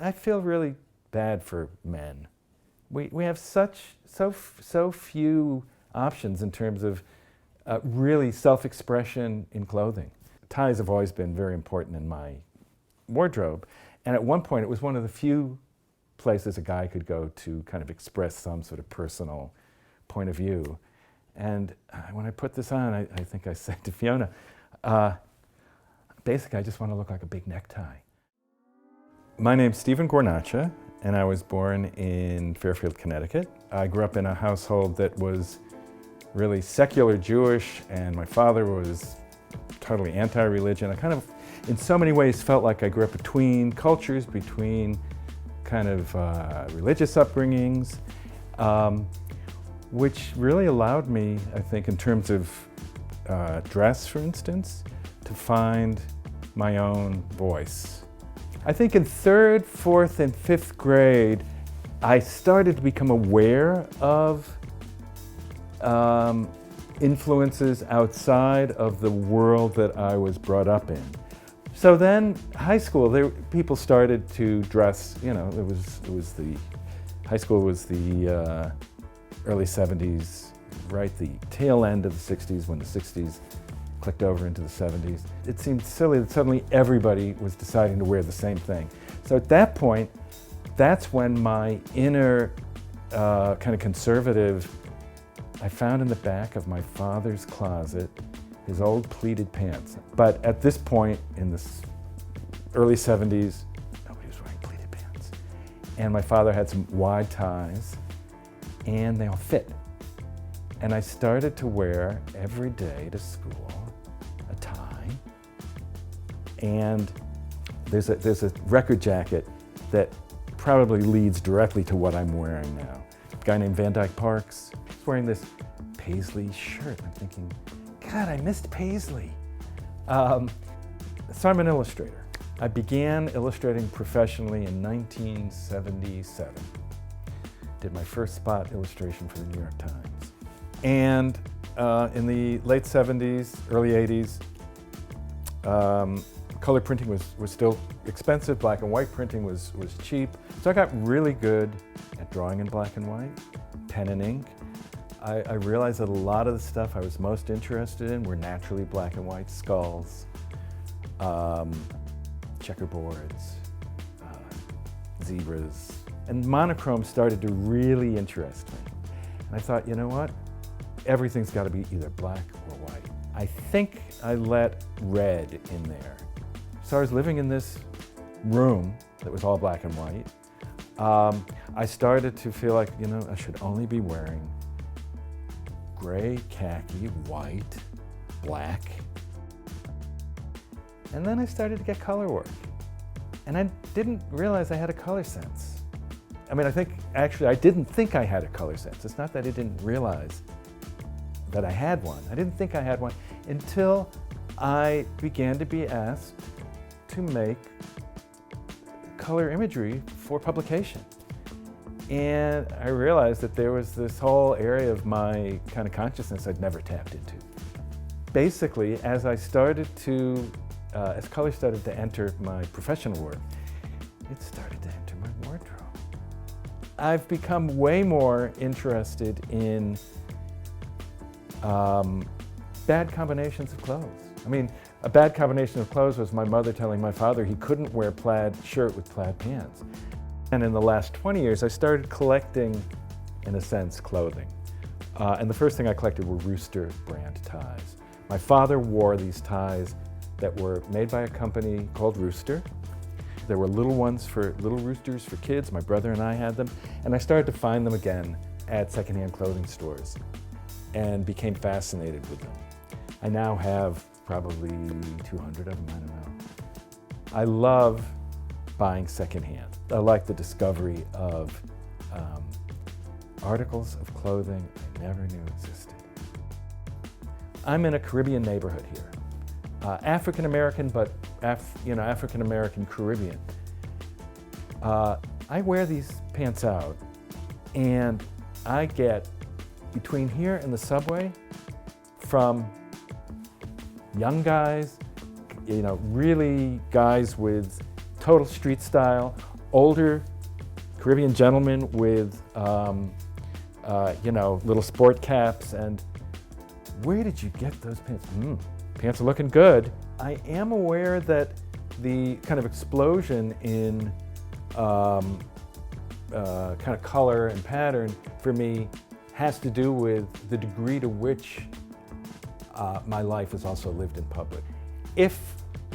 I feel really bad for men. We have so few options in terms of really self-expression in clothing. Ties have always been very important in my wardrobe, and at one point it was one of the few places a guy could go to kind of express some sort of personal point of view. And when I put this on, I think I said to Fiona, basically I just want to look like a big necktie. My name's Stephen Gornacha, and I was born in Fairfield, Connecticut. I grew up in a household that was really secular Jewish, and my father was totally anti-religion. I kind of, in so many ways, felt like I grew up between cultures, between kind of religious upbringings, which really allowed me, I think, in terms of dress, for instance, to find my own voice. I think in 3rd, 4th, and 5th grade, I started to become aware of influences outside of the world that I was brought up in. So then, high school, people started to dress, you know, high school was the early 70s, right, the tail end of the 60s, when the 60s clicked over into the 70s. It seemed silly that suddenly everybody was deciding to wear the same thing. So at that point, that's when my inner kind of conservative, I found in the back of my father's closet his old pleated pants. But at this point, in the early 70s, nobody was wearing pleated pants. And my father had some wide ties, and they all fit. And I started to wear every day to school a tie. And there's a record jacket that probably leads directly to what I'm wearing now. A guy named Van Dyke Parks. He's wearing this Paisley shirt. I'm thinking, God, I missed Paisley. So I'm an illustrator. I began illustrating professionally in 1977. Did my first spot illustration for the New York Times. And in the late 70s, early 80s, color printing was still expensive. Black and white printing was cheap. So I got really good at drawing in black and white, pen and ink. I realized that a lot of the stuff I was most interested in were naturally black and white: skulls, checkerboards, zebras. And monochrome started to really interest me. And I thought, you know what? Everything's got to be either black or white. I think I let red in there. So I was living in this room that was all black and white. I started to feel like, you know, I should only be wearing gray, khaki, white, black. And then I started to get color work. And I didn't realize I had a color sense. I mean, I didn't think I had a color sense. It's not that I didn't realize that I had one. I didn't think I had one until I began to be asked to make color imagery for publication. And I realized that there was this whole area of my kind of consciousness I'd never tapped into. Basically, as color started to enter my professional work, it started to enter my wardrobe. I've become way more interested in bad combinations of clothes. I mean, a bad combination of clothes was my mother telling my father he couldn't wear plaid shirt with plaid pants. And in the last 20 years, I started collecting, in a sense, clothing. And the first thing I collected were Rooster brand ties. My father wore these ties that were made by a company called Rooster. There were little roosters for kids. My brother and I had them. And I started to find them again at secondhand clothing stores and became fascinated with them. I now have probably 200 of them, I don't know. I love buying secondhand. I like the discovery of articles of clothing I never knew existed. I'm in a Caribbean neighborhood here. African American, but African American Caribbean. I wear these pants out, and I get between here and the subway from young guys, really guys with total street style, older Caribbean gentlemen with, little sport caps, and where did you get those pants? Pants are looking good. I am aware that the kind of explosion in kind of color and pattern for me has to do with the degree to which my life is also lived in public. If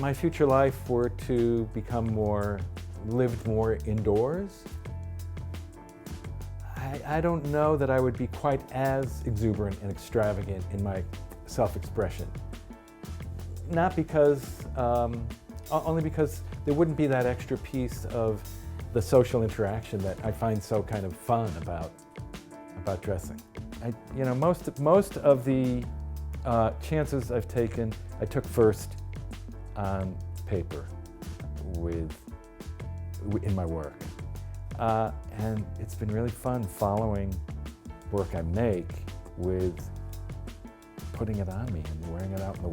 my future life were to become lived more indoors, I don't know that I would be quite as exuberant and extravagant in my self-expression. Not because, only because there wouldn't be that extra piece of the social interaction that I find so kind of fun about dressing. Most of the chances I've taken, I took first on paper in my work. And it's been really fun following work I make with putting it on me and wearing it out in